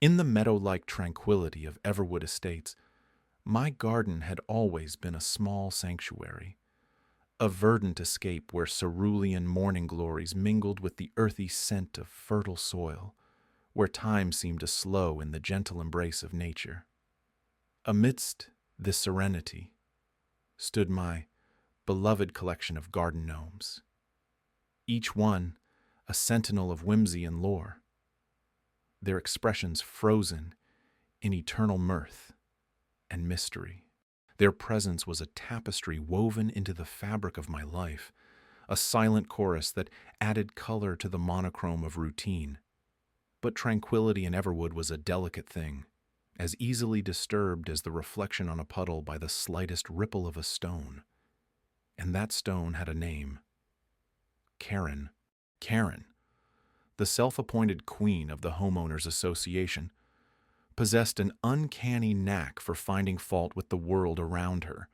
In the meadow-like tranquility of Everwood Estates, my garden had always been a small sanctuary, a verdant escape where cerulean morning glories mingled with the earthy scent of fertile soil, where time seemed to slow in the gentle embrace of nature. Amidst this serenity stood my beloved collection of garden gnomes, each one a sentinel of whimsy and lore, their expressions frozen in eternal mirth and mystery. Their presence was a tapestry woven into the fabric of my life, a silent chorus that added color to the monochrome of routine. But tranquility in Everwood was a delicate thing, as easily disturbed as the reflection on a puddle by the slightest ripple of a stone. And that stone had a name. Karen. Karen, the self-appointed queen of the Homeowners Association, possessed an uncanny knack for finding fault with the world around her.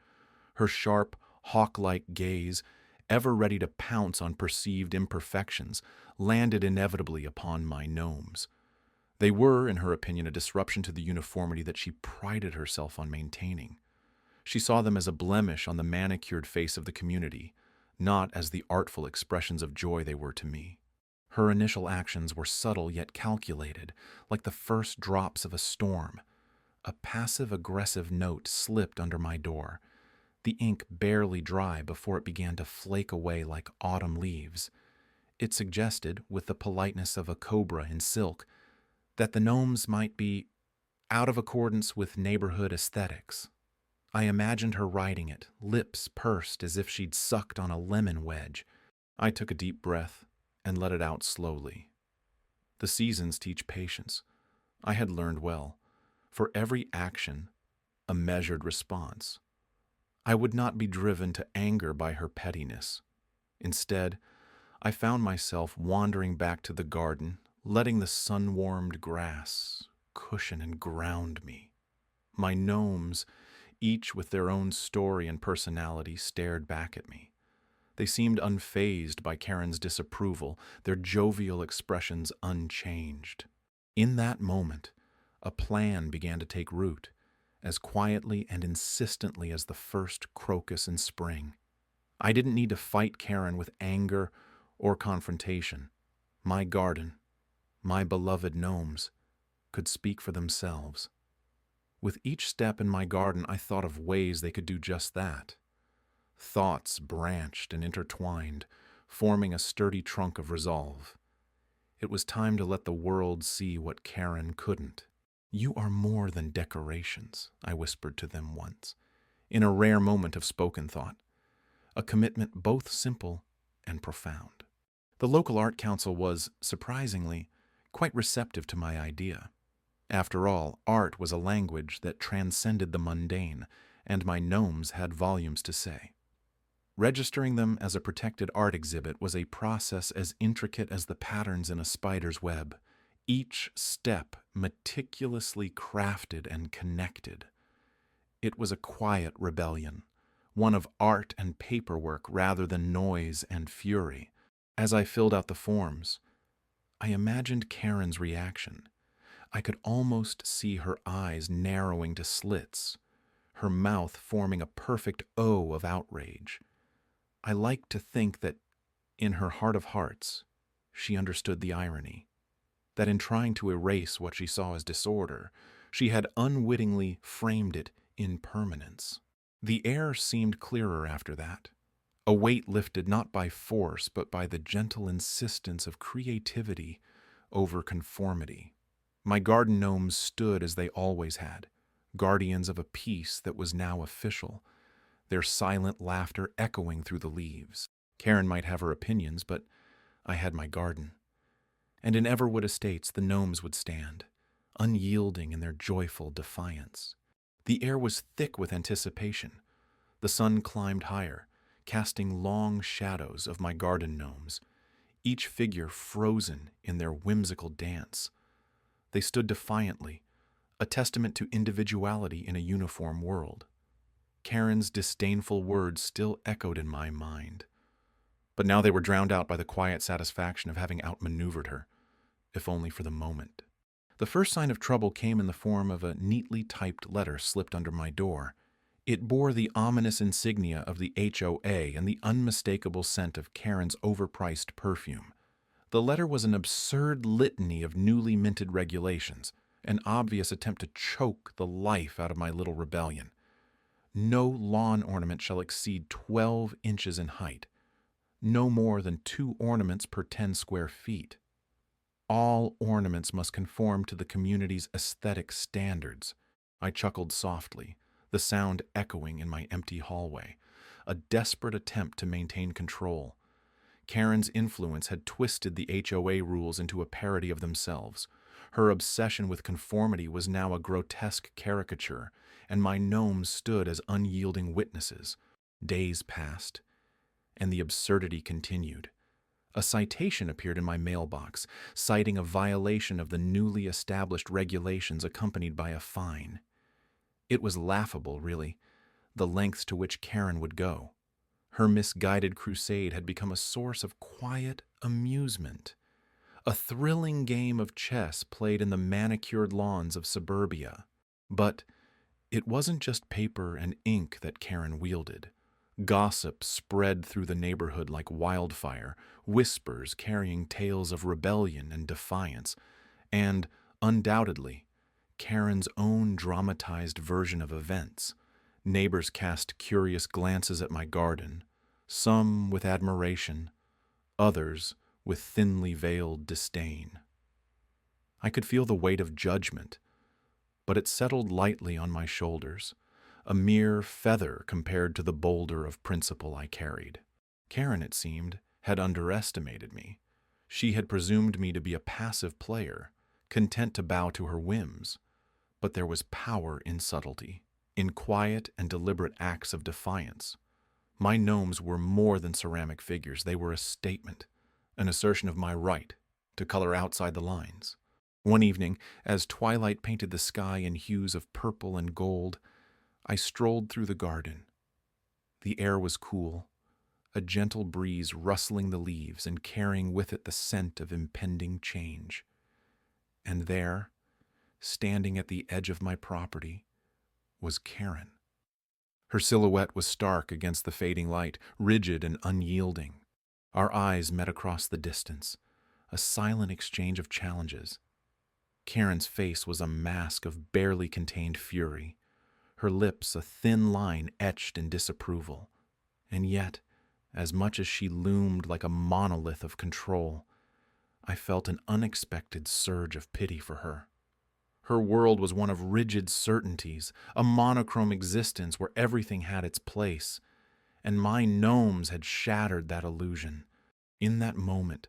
Her sharp, hawk-like gaze, ever ready to pounce on perceived imperfections, landed inevitably upon my gnomes. They were, in her opinion, a disruption to the uniformity that she prided herself on maintaining. She saw them as a blemish on the manicured face of the community, not as the artful expressions of joy they were to me. Her initial actions were subtle yet calculated, like the first drops of a storm. A passive-aggressive note slipped under my door, the ink barely dry before it began to flake away like autumn leaves. It suggested, with the politeness of a cobra in silk, that the gnomes might be out of accordance with neighborhood aesthetics. I imagined her writing it, lips pursed as if she'd sucked on a lemon wedge. I took a deep breath and let it out slowly. The seasons teach patience. I had learned well. For every action, a measured response. I would not be driven to anger by her pettiness. Instead, I found myself wandering back to the garden, letting the sun-warmed grass cushion and ground me. My gnomes, each with their own story and personality, stared back at me. They seemed unfazed by Karen's disapproval, their jovial expressions unchanged. In that moment, a plan began to take root, as quietly and insistently as the first crocus in spring. I didn't need to fight Karen with anger or confrontation. My garden, my beloved gnomes, could speak for themselves. With each step in my garden, I thought of ways they could do just that. Thoughts branched and intertwined, forming a sturdy trunk of resolve. It was time to let the world see what Karen couldn't. "You are more than decorations," I whispered to them once, in a rare moment of spoken thought, a commitment both simple and profound. The local art council was, surprisingly, quite receptive to my idea. After all, art was a language that transcended the mundane, and my gnomes had volumes to say. Registering them as a protected art exhibit was a process as intricate as the patterns in a spider's web, each step meticulously crafted and connected. It was a quiet rebellion, one of art and paperwork rather than noise and fury. As I filled out the forms, I imagined Karen's reaction. I could almost see her eyes narrowing to slits, her mouth forming a perfect O of outrage. I liked to think that, in her heart of hearts, she understood the irony, that in trying to erase what she saw as disorder, she had unwittingly framed it in permanence. The air seemed clearer after that, a weight lifted not by force but by the gentle insistence of creativity over conformity. My garden gnomes stood as they always had, guardians of a peace that was now official, their silent laughter echoing through the leaves. Karen might have her opinions, but I had my garden. And in Everwood Estates, the gnomes would stand, unyielding in their joyful defiance. The air was thick with anticipation. The sun climbed higher, casting long shadows of my garden gnomes, each figure frozen in their whimsical dance. They stood defiantly, a testament to individuality in a uniform world. Karen's disdainful words still echoed in my mind. But now they were drowned out by the quiet satisfaction of having outmaneuvered her, if only for the moment. The first sign of trouble came in the form of a neatly typed letter slipped under my door. It bore the ominous insignia of the HOA and the unmistakable scent of Karen's overpriced perfume. The letter was an absurd litany of newly minted regulations, an obvious attempt to choke the life out of my little rebellion. No lawn ornament shall exceed 12 inches in height. No more than 2 ornaments per 10 square feet. All ornaments must conform to the community's aesthetic standards. I chuckled softly, the sound echoing in my empty hallway, a desperate attempt to maintain control. Karen's influence had twisted the HOA rules into a parody of themselves. Her obsession with conformity was now a grotesque caricature, and my gnomes stood as unyielding witnesses. Days passed, and the absurdity continued. A citation appeared in my mailbox, citing a violation of the newly established regulations accompanied by a fine. It was laughable, really, the lengths to which Karen would go. Her misguided crusade had become a source of quiet amusement, a thrilling game of chess played in the manicured lawns of suburbia. But it wasn't just paper and ink that Karen wielded. Gossip spread through the neighborhood like wildfire, whispers carrying tales of rebellion and defiance, and, undoubtedly, Karen's own dramatized version of events. Neighbors cast curious glances at my garden, some with admiration, others with thinly veiled disdain. I could feel the weight of judgment, but it settled lightly on my shoulders, a mere feather compared to the boulder of principle I carried. Karen, it seemed, had underestimated me. She had presumed me to be a passive player, content to bow to her whims. But there was power in subtlety, in quiet and deliberate acts of defiance. My gnomes were more than ceramic figures. They were a statement, an assertion of my right to color outside the lines. One evening, as twilight painted the sky in hues of purple and gold, I strolled through the garden. The air was cool, a gentle breeze rustling the leaves and carrying with it the scent of impending change. And there, standing at the edge of my property, was Karen. Her silhouette was stark against the fading light, rigid and unyielding. Our eyes met across the distance, a silent exchange of challenges. Karen's face was a mask of barely contained fury, her lips a thin line etched in disapproval. And yet, as much as she loomed like a monolith of control, I felt an unexpected surge of pity for her. Her world was one of rigid certainties, a monochrome existence where everything had its place, and my gnomes had shattered that illusion. In that moment,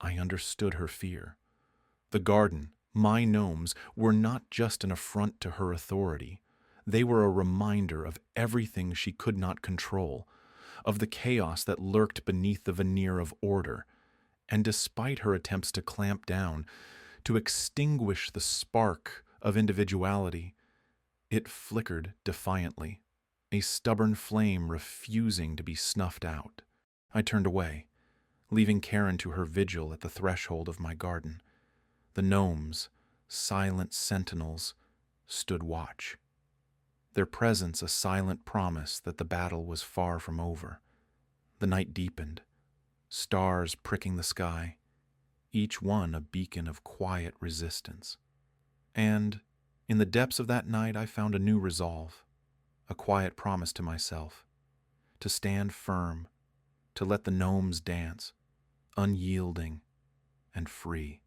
I understood her fear. The garden, my gnomes, were not just an affront to her authority. They were a reminder of everything she could not control, of the chaos that lurked beneath the veneer of order. And despite her attempts to clamp down, to extinguish the spark of individuality, it flickered defiantly, a stubborn flame refusing to be snuffed out. I turned away, leaving Karen to her vigil at the threshold of my garden. The gnomes, silent sentinels, stood watch, their presence a silent promise that the battle was far from over. The night deepened, stars pricking the sky, each one a beacon of quiet resistance. And in the depths of that night I found a new resolve, a quiet promise to myself, to stand firm, to let the gnomes dance, unyielding and free.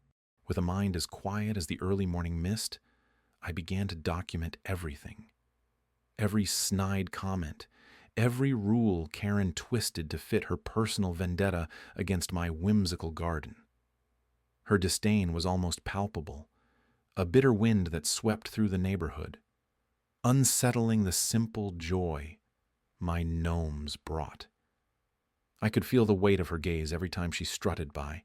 With a mind as quiet as the early morning mist, I began to document everything. Every snide comment, every rule Karen twisted to fit her personal vendetta against my whimsical garden. Her disdain was almost palpable, a bitter wind that swept through the neighborhood, unsettling the simple joy my gnomes brought. I could feel the weight of her gaze every time she strutted by,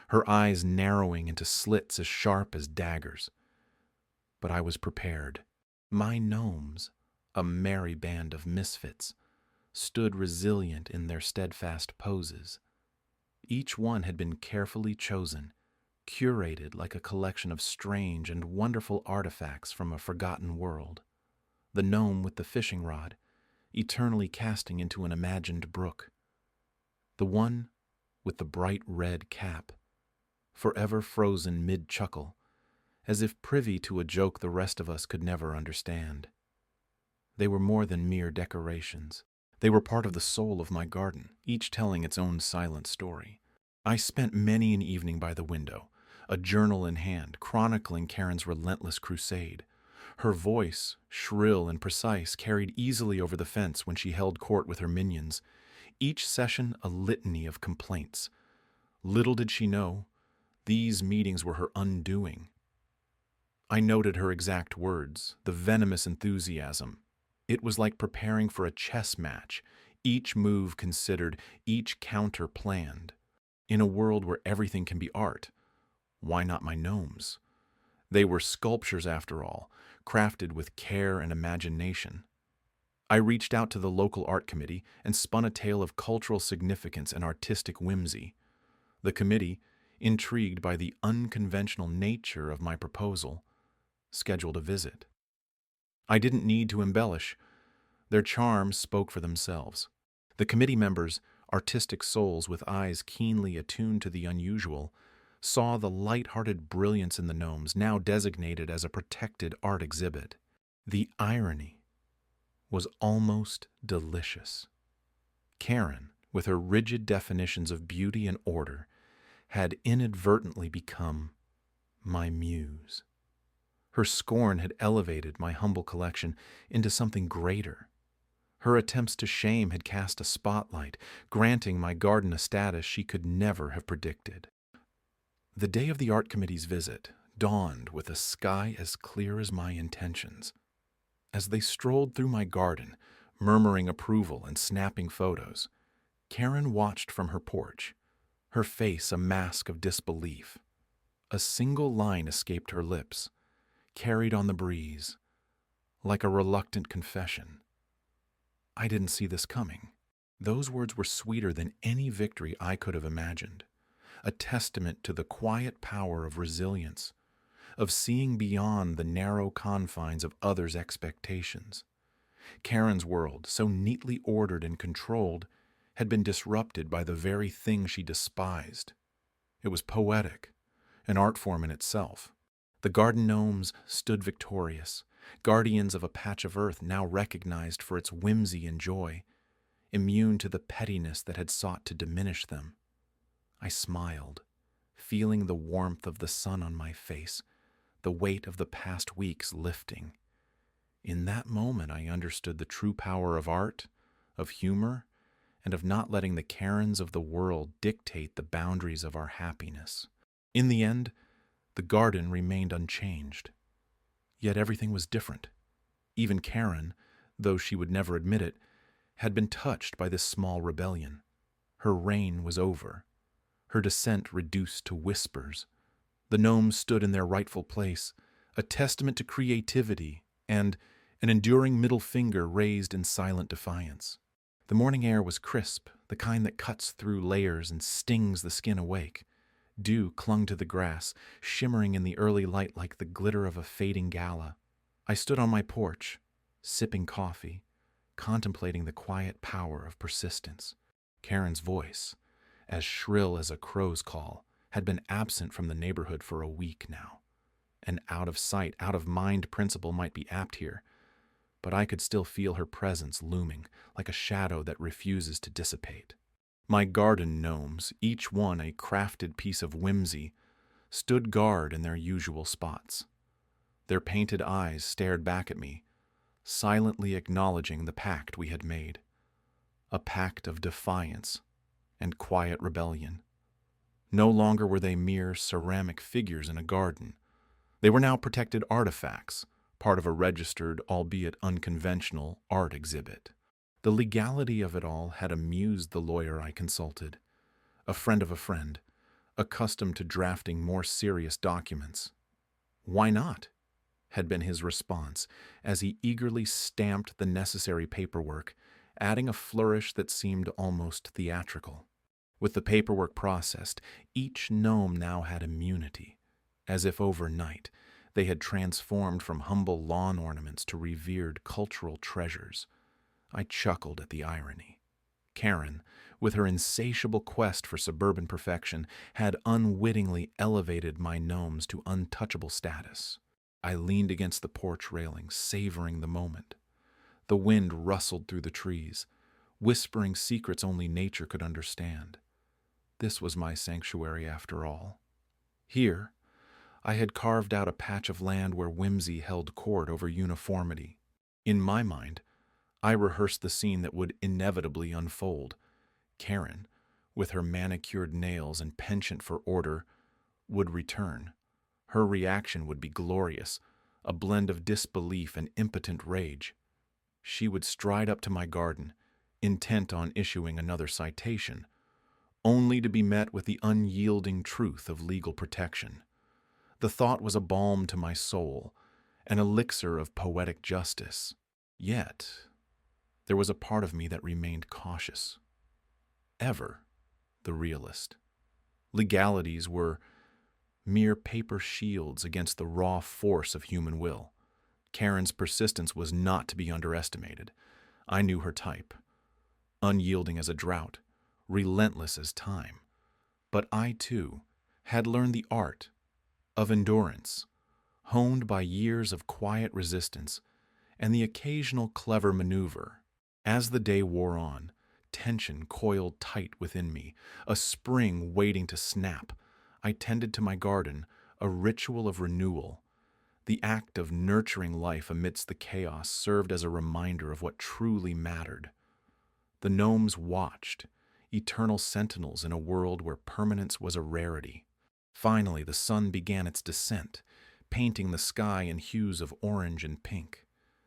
her eyes narrowing into slits as sharp as daggers. But I was prepared. My gnomes, a merry band of misfits, stood resilient in their steadfast poses. Each one had been carefully chosen, curated like a collection of strange and wonderful artifacts from a forgotten world. The gnome with the fishing rod, eternally casting into an imagined brook. The one with the bright red cap, forever frozen mid-chuckle, as if privy to a joke the rest of us could never understand. They were more than mere decorations. They were part of the soul of my garden, each telling its own silent story. I spent many an evening by the window, a journal in hand, chronicling Karen's relentless crusade. Her voice, shrill and precise, carried easily over the fence when she held court with her minions, each session a litany of complaints. Little did she know, these meetings were her undoing. I noted her exact words, the venomous enthusiasm. It was like preparing for a chess match, each move considered, each counter planned. In a world where everything can be art, why not my gnomes? They were sculptures after all, crafted with care and imagination. I reached out to the local art committee and spun a tale of cultural significance and artistic whimsy. The committee, intrigued by the unconventional nature of my proposal, scheduled a visit. I didn't need to embellish. Their charms spoke for themselves. The committee members, artistic souls with eyes keenly attuned to the unusual, saw the light-hearted brilliance in the gnomes, now designated as a protected art exhibit. The irony was almost delicious. Karen, with her rigid definitions of beauty and order, had inadvertently become my muse. Her scorn had elevated my humble collection into something greater. Her attempts to shame had cast a spotlight, granting my garden a status she could never have predicted. The day of the art committee's visit dawned with a sky as clear as my intentions. As they strolled through my garden, murmuring approval and snapping photos, Karen watched from her porch, her face a mask of disbelief. A single line escaped her lips, carried on the breeze, like a reluctant confession. I didn't see this coming. Those words were sweeter than any victory I could have imagined, a testament to the quiet power of resilience, of seeing beyond the narrow confines of others' expectations. Karen's world, so neatly ordered and controlled, had been disrupted by the very thing she despised. It was poetic, an art form in itself. The garden gnomes stood victorious, guardians of a patch of earth now recognized for its whimsy and joy, immune to the pettiness that had sought to diminish them. I smiled, feeling the warmth of the sun on my face, the weight of the past weeks lifting. In that moment, I understood the true power of art, of humor, and of not letting the Karens of the world dictate the boundaries of our happiness. In the end, the garden remained unchanged. Yet everything was different. Even Karen, though she would never admit it, had been touched by this small rebellion. Her reign was over, her dissent reduced to whispers. The gnomes stood in their rightful place, a testament to creativity and an enduring middle finger raised in silent defiance. The morning air was crisp, the kind that cuts through layers and stings the skin awake. Dew clung to the grass, shimmering in the early light like the glitter of a fading gala. I stood on my porch, sipping coffee, contemplating the quiet power of persistence. Karen's voice, as shrill as a crow's call, had been absent from the neighborhood for a week now. An out-of-sight, out-of-mind principle might be apt here, but I could still feel her presence looming, like a shadow that refuses to dissipate. My garden gnomes, each one a crafted piece of whimsy, stood guard in their usual spots. Their painted eyes stared back at me, silently acknowledging the pact we had made. A pact of defiance and quiet rebellion. No longer were they mere ceramic figures in a garden. They were now protected artifacts, part of a registered, albeit unconventional, art exhibit. The legality of it all had amused the lawyer I consulted, a friend of a friend, accustomed to drafting more serious documents. "Why not?" had been his response as he eagerly stamped the necessary paperwork, adding a flourish that seemed almost theatrical. With the paperwork processed, each gnome now had immunity, as if overnight they had transformed from humble lawn ornaments to revered cultural treasures. I chuckled at the irony. Karen, with her insatiable quest for suburban perfection, had unwittingly elevated my gnomes to untouchable status. I leaned against the porch railing, savoring the moment. The wind rustled through the trees, whispering secrets only nature could understand. This was my sanctuary after all. Here, I had carved out a patch of land where whimsy held court over uniformity. In my mind, I rehearsed the scene that would inevitably unfold. Karen, with her manicured nails and penchant for order, would return. Her reaction would be glorious, a blend of disbelief and impotent rage. She would stride up to my garden, intent on issuing another citation, only to be met with the unyielding truth of legal protection. The thought was a balm to my soul, an elixir of poetic justice. Yet, there was a part of me that remained cautious. Ever the realist. Legalities were mere paper shields against the raw force of human will. Karen's persistence was not to be underestimated. I knew her type. Unyielding as a drought, relentless as time. But I, too, had learned the art of endurance, honed by years of quiet resistance and the occasional clever maneuver. As the day wore on, tension coiled tight within me, a spring waiting to snap. I tended to my garden, a ritual of renewal. The act of nurturing life amidst the chaos served as a reminder of what truly mattered. The gnomes watched, eternal sentinels in a world where permanence was a rarity. Finally, the sun began its descent, painting the sky in hues of orange and pink.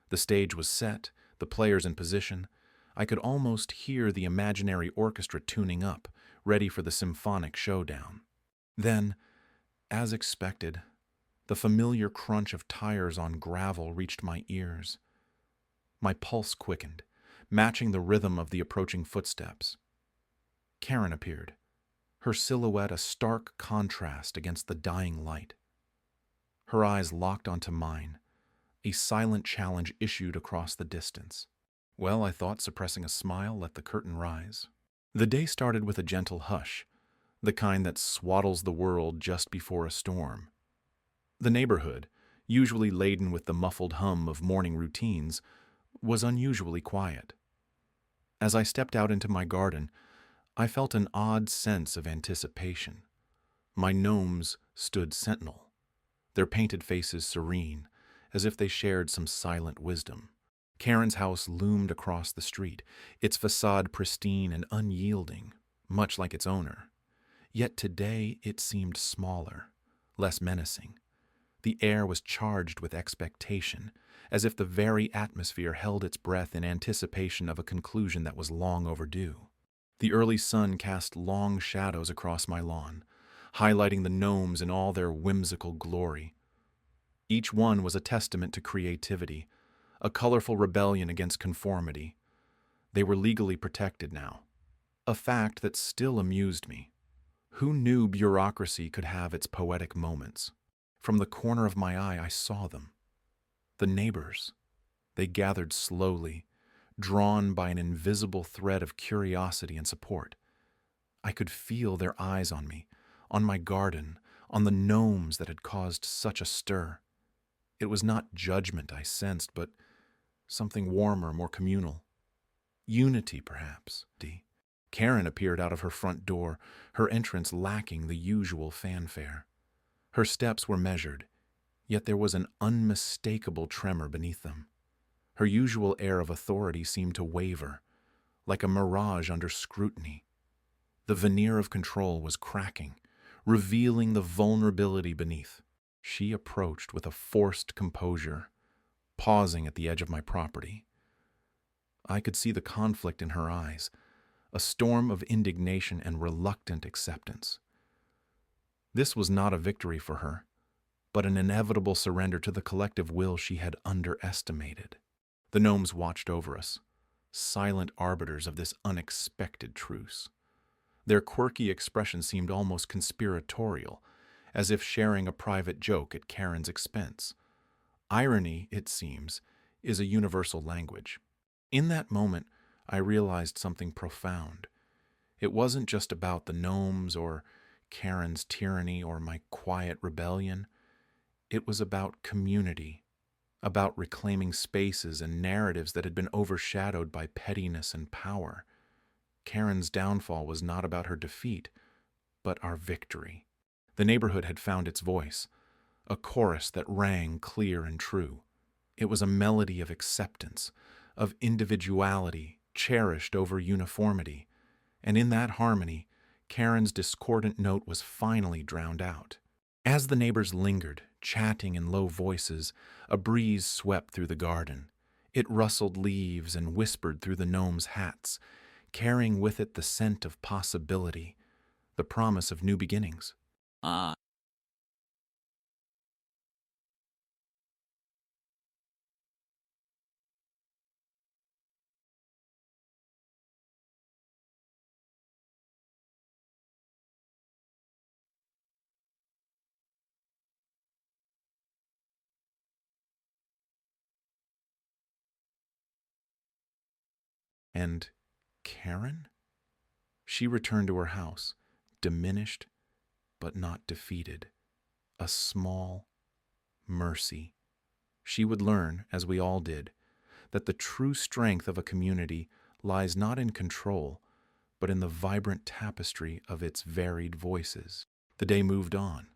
The stage was set, the players in position. I could almost hear the imaginary orchestra tuning up, ready for the symphonic showdown. Then, as expected, the familiar crunch of tires on gravel reached my ears. My pulse quickened, matching the rhythm of the approaching footsteps. Karen appeared, her silhouette a stark contrast against the dying light. Her eyes locked onto mine. A silent challenge issued across the distance. Well, I thought, suppressing a smile, let the curtain rise. The day started with a gentle hush, the kind that swaddles the world just before a storm. The neighborhood, usually laden with the muffled hum of morning routines, was unusually quiet. As I stepped out into my garden, I felt an odd sense of anticipation. My gnomes stood sentinel, their painted faces serene, as if they shared some silent wisdom. Karen's house loomed across the street, its facade pristine and unyielding, much like its owner. Yet today it seemed smaller, less menacing. The air was charged with expectation, as if the very atmosphere held its breath in anticipation of a conclusion that was long overdue. The early sun cast long shadows across my lawn, highlighting the gnomes in all their whimsical glory. Each one was a testament to creativity, a colorful rebellion against conformity. They were legally protected now, a fact that still amused me. Who knew bureaucracy could have its poetic moments? From the corner of my eye, I saw them. The neighbors. They gathered slowly, drawn by an invisible thread of curiosity and support. I could feel their eyes on me, on my garden, on the gnomes that had caused such a stir. It was not judgment I sensed, but something warmer, more communal. Unity, perhaps. Karen appeared out of her front door, her entrance lacking the usual fanfare. Her steps were measured, yet there was an unmistakable tremor beneath them. Her usual air of authority seemed to waver, like a mirage under scrutiny. The veneer of control was cracking, revealing the vulnerability beneath. She approached with a forced composure, pausing at the edge of my property. I could see the conflict in her eyes, a storm of indignation and reluctant acceptance. This was not a victory for her, but an inevitable surrender to the collective will she had underestimated. The gnomes watched over us, silent arbiters of this unexpected truce. Their quirky expression seemed almost conspiratorial, as if sharing a private joke at Karen's expense. Irony, it seems, is a universal language. In that moment, I realized something profound. It wasn't just about the gnomes or Karen's tyranny or my quiet rebellion. It was about community, about reclaiming spaces and narratives that had been overshadowed by pettiness and power. Karen's downfall was not about her defeat, but our victory. The neighborhood had found its voice, a chorus that rang clear and true. It was a melody of acceptance, of individuality cherished over uniformity, and in that harmony, Karen's discordant note was finally drowned out. As the neighbors lingered, chatting in low voices, a breeze swept through the garden. It rustled leaves and whispered through the gnomes' hats, carrying with it the scent of possibility, the promise of new beginnings. Ah. And Karen? She returned to her house, diminished but not defeated. A small mercy. She would learn, as we all did, that the true strength of a community lies not in control, but in the vibrant tapestry of its varied voices. The day moved on,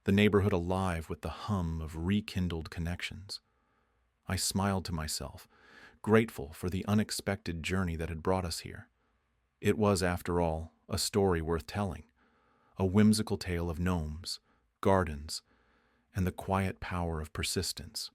the neighborhood alive with the hum of rekindled connections. I smiled to myself, grateful for the unexpected journey that had brought us here. It was, after all, a story worth telling, a whimsical tale of gnomes, gardens, and the quiet power of persistence.